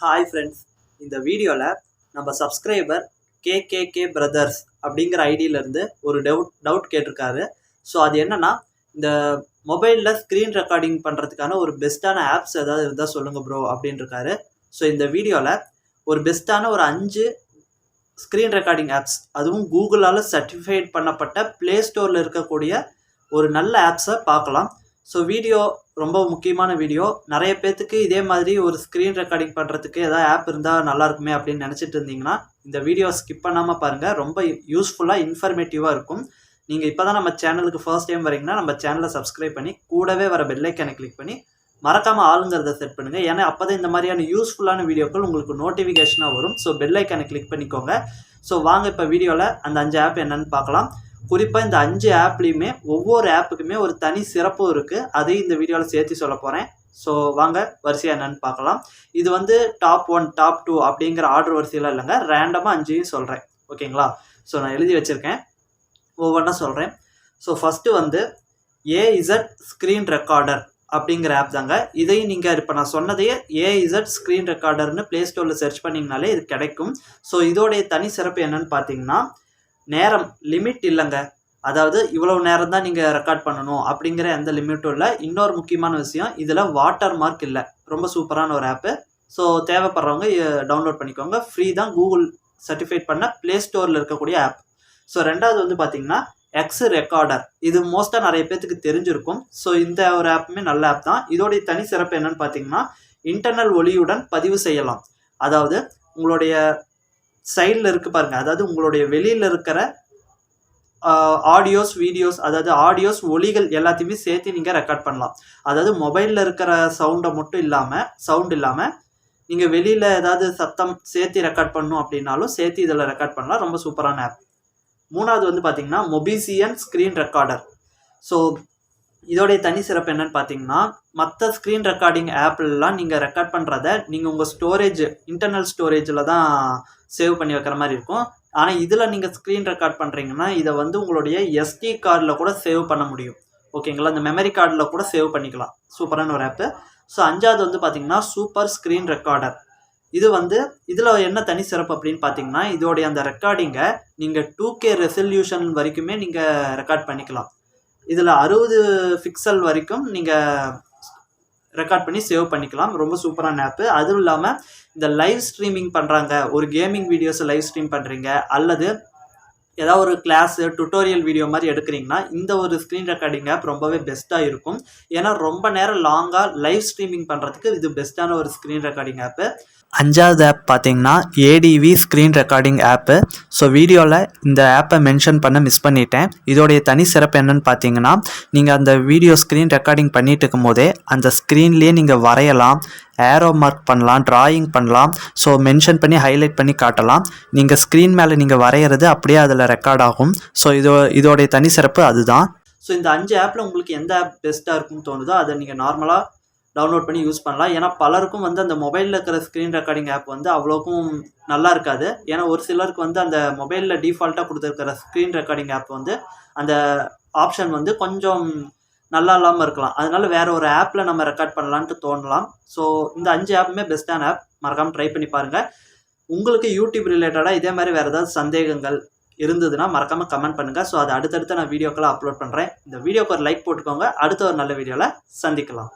Hi friends, இந்த வீடியோவில் நம்ம சப்ஸ்கிரைபர் கேகேகே பிரதர்ஸ் அப்படிங்கிற ஐடியிலேருந்து ஒரு டவுட் கேட்டிருக்காரு. ஸோ அது என்னென்னா, இந்த மொபைலில் ஸ்க்ரீன் ரெக்கார்டிங் பண்ணுறதுக்கான ஒரு பெஸ்ட்டான ஆப்ஸ் ஏதாவது இருந்தால் சொல்லுங்கள் ப்ரோ அப்படின்ட்டுருக்காரு. ஸோ இந்த வீடியோவில் ஒரு பெஸ்ட்டான ஒரு 5 ஸ்க்ரீன் ரெக்கார்டிங் ஆப்ஸ், அதுவும் கூகுளால் சர்டிஃபைட் பண்ணப்பட்ட ப்ளே ஸ்டோரில் இருக்கக்கூடிய ஒரு நல்ல ஆப்ஸை பார்க்கலாம். ஸோ வீடியோ ரொம்ப முக்கியமான வீடியோ. நிறைய பேர்த்துக்கு இதே மாதிரி ஒரு ஸ்க்ரீன் ரெக்கார்டிங் பண்ணுறதுக்கு ஏதாவது ஆப் இருந்தால் நல்லாயிருக்குமே அப்படின்னு நினச்சிட்டு இருந்தீங்கன்னா இந்த வீடியோ ஸ்கிப் பண்ணாமல் பாருங்கள். ரொம்ப யூஸ்ஃபுல்லாக இன்ஃபர்மேட்டிவாக இருக்கும். நீங்கள் இப்போ தான் நம்ம சேனலுக்கு ஃபர்ஸ்ட் டைம் வரீங்கன்னா நம்ம சேனலை சப்ஸ்கிரைப் பண்ணி கூடவே வர பெல் ஐக்கானை கிளிக் பண்ணி மறக்காமல் ஆளுங்கிறத செட் பண்ணுங்கள். ஏன்னா அப்போ தான் இந்த மாதிரியான யூஸ்ஃபுல்லான வீடியோக்கள் உங்களுக்கு நோட்டிஃபிகேஷனாக வரும். ஸோ பெல் ஐக்கானை கிளிக் பண்ணிக்கோங்க. ஸோ வாங்க இப்போ வீடியோவில் அந்த 5 ஆப் என்னென்னு பார்க்கலாம். குறிப்பாக இந்த 5 ஆப்லேயுமே ஒவ்வொரு ஆப்புக்குமே ஒரு தனி சிறப்பும் இருக்குது. அதையும் இந்த வீடியோவில் சேர்த்து சொல்ல போகிறேன். ஸோ வாங்க வரிசையாக என்னென்னு பார்க்கலாம். இது வந்து டாப் 1 டாப் 2 அப்படிங்கிற ஆர்டர் வரிசையில் இல்லைங்க, ரேண்டமாக 5 சொல்கிறேன். ஓகேங்களா? ஸோ நான் எழுதி வச்சுருக்கேன், ஒவ்வொன்றா சொல்கிறேன். ஸோ ஃபஸ்ட்டு வந்து AZ ஸ்க்ரீன் ரெக்கார்டர் அப்படிங்கிற ஆப் தாங்க. இதையும் நீங்கள் இப்போ நான் சொன்னதையே AZ ஸ்க்ரீன் ரெக்கார்டர்னு ப்ளே ஸ்டோரில் சர்ச் பண்ணிங்கனாலே இது கிடைக்கும். ஸோ இதோடைய தனி சிறப்பு என்னென்னு பார்த்தீங்கன்னா, நேரம் லிமிட் இல்லைங்க. அதாவது இவ்வளவு நேரம் தான் நீங்கள் ரெக்கார்ட் பண்ணணும் அப்படிங்கிற எந்த லிமிட்டும் இல்லை. இன்னொரு முக்கியமான விஷயம், இதில் வாட்டர் மார்க் இல்லை. ரொம்ப சூப்பரான ஒரு ஆப்பு. ஸோ தேவைப்படுறவங்க டவுன்லோட் பண்ணிக்கோங்க. ஃப்ரீ தான், கூகுள் சர்டிஃபைட் பண்ண ப்ளே ஸ்டோரில் இருக்கக்கூடிய ஆப். ஸோ ரெண்டாவது வந்து பார்த்தீங்கன்னா எக்ஸ் ரெக்கார்டர். இது மோஸ்ட்டாக நிறைய பேர்த்துக்கு தெரிஞ்சிருக்கும். ஸோ இந்த ஒரு ஆப்புமே நல்ல ஆப் தான். இதோடைய தனி சிறப்பு என்னன்னு பார்த்தீங்கன்னா, இன்டர்னல் ஒலியுடன் பதிவு செய்யலாம். அதாவது உங்களுடைய சைடில் இருக்குது பாருங்கள், அதாவது உங்களுடைய வெளியில் இருக்கிற ஆடியோஸ் வீடியோஸ், அதாவது ஆடியோஸ் ஒலிகள் எல்லாத்தையுமே சேர்த்து நீங்கள் ரெக்கார்ட் பண்ணலாம். அதாவது மொபைலில் இருக்கிற சவுண்டை மட்டும் இல்லாமல் நீங்கள் வெளியில் ஏதாவது சத்தம் சேர்த்து ரெக்கார்ட் பண்ணணும் அப்படின்னாலும் சேர்த்து இதில் ரெக்கார்ட் பண்ணலாம். ரொம்ப சூப்பரான ஆப். மூணாவது வந்து பார்த்தீங்கன்னா மொபிசியன் ஸ்க்ரீன் ரெக்கார்டர். ஸோ இதோடைய தனி சிறப்பு என்னன்னு பார்த்தீங்கன்னா, மற்ற ஸ்க்ரீன் ரெக்கார்டிங் ஆப்லாம் நீங்கள் ரெக்கார்ட் பண்ணுறத நீங்கள் உங்கள் ஸ்டோரேஜ், இன்டர்னல் ஸ்டோரேஜில் தான் சேவ் பண்ணி வைக்கிற மாதிரி இருக்கும். ஆனால் இதில் நீங்கள் ஸ்க்ரீன் ரெக்கார்ட் பண்ணுறீங்கன்னா இதை வந்து உங்களுடைய SD கார்டில் கூட சேவ் பண்ண முடியும். ஓகேங்களா? இந்த மெமரி கார்டில் கூட சேவ் பண்ணிக்கலாம். சூப்பரான ஒரு ஆப்பு. ஸோ அஞ்சாவது வந்து பார்த்தீங்கன்னா சூப்பர் ஸ்க்ரீன் ரெக்கார்டர். இது வந்து இதில் என்ன தனி சிறப்பு அப்படின்னு பார்த்தீங்கன்னா, இதோடைய அந்த ரெக்கார்டிங்கை நீங்கள் 2K ரெசல்யூஷன் வரைக்குமே நீங்கள் ரெக்கார்ட் பண்ணிக்கலாம். இதில் 60 பிக்சல் வரைக்கும் நீங்கள் ரெக்கார்ட் பண்ணி சேவ் பண்ணிக்கலாம். ரொம்ப சூப்பரான ஆப்பு. அதுவும் இல்லாமல் இந்த லைவ் ஸ்ட்ரீமிங் பண்ணுறாங்க, ஒரு கேமிங் வீடியோஸை லைவ் ஸ்ட்ரீம் பண்ணுறீங்க, அல்லது ஏதாவது ஒரு கிளாஸு டுட்டோரியல் வீடியோ மாதிரி எடுக்கிறீங்கன்னா இந்த ஒரு ஸ்க்ரீன் ரெக்கார்டிங் ஆப் ரொம்பவே பெஸ்ட்டாக இருக்கும். ஏன்னா ரொம்ப நேரம் லாங்காக லைவ் ஸ்ட்ரீமிங் பண்ணுறதுக்கு இது பெஸ்ட்டான ஒரு ஸ்க்ரீன் ரெக்கார்டிங் ஆப்பு. 5வது ஆப் பார்த்தீங்கன்னா ADV ஸ்க்ரீன் ரெக்கார்டிங் ஆப்பு. ஸோ வீடியோவில் இந்த ஆப்பை மென்ஷன் பண்ண மிஸ் பண்ணிட்டேன். இதோடைய தனி சிறப்பு என்னன்னு பார்த்தீங்கன்னா, நீங்கள் அந்த வீடியோ ஸ்க்ரீன் ரெக்கார்டிங் பண்ணிட்டு இருக்கும் போதே அந்த ஸ்க்ரீன்லேயே நீங்கள் வரையலாம், ஏரோ மார்க் பண்ணலாம், டிராயிங் பண்ணலாம். ஸோ மென்ஷன் பண்ணி ஹைலைட் பண்ணி காட்டலாம். நீங்கள் ஸ்க்ரீன் மேலே நீங்கள் வரைகிறது அப்படியே அதில் ரெக்கார்ட் ஆகும். ஸோ இதோடைய தனி சிறப்பு அதுதான். ஸோ இந்த 5 ஆப்பில் உங்களுக்கு எந்த ஆப் பெஸ்ட்டாக இருக்குன்னு தோணுதோ அதை நீங்கள் நார்மலாக டவுன்லோட் பண்ணி யூஸ் பண்ணலாம். ஏன்னா பலருக்கும் வந்து அந்த மொபைலில் இருக்கிற ஸ்க்ரீன் ரெக்கார்டிங் ஆப் வந்து அவ்வளோக்கும் நல்லா இருக்காது. ஏன்னா ஒரு சிலருக்கு வந்து அந்த மொபைலில் டிஃபால்ட்டாக கொடுத்துருக்கிற ஸ்க்ரீன் ரெக்கார்டிங் ஆப் வந்து அந்த ஆப்ஷன் வந்து கொஞ்சம் நல்லா இல்லாமல் இருக்கலாம். அதனால வேறு ஒரு ஆப்பில் நம்ம ரெக்கார்ட் பண்ணலான்ட்டு தோணலாம். ஸோ இந்த 5 ஆப்புமே பெஸ்ட்டான ஆப். மறக்காமல் ட்ரை பண்ணி பாருங்கள். உங்களுக்கு யூடியூப் ரிலேட்டடாக இதே மாதிரி வேறு ஏதாவது சந்தேகங்கள் இருந்ததுன்னா மறக்காமல் கமெண்ட் பண்ணுங்கள். ஸோ அதை அடுத்தடுத்து நான் வீடியோக்கெல்லாம் அப்லோட் பண்ணுறேன். இந்த வீடியோக்கு ஒரு லைக் போட்டுக்கோங்க. அடுத்த ஒரு நல்ல வீடியோவில் சந்திக்கலாம்.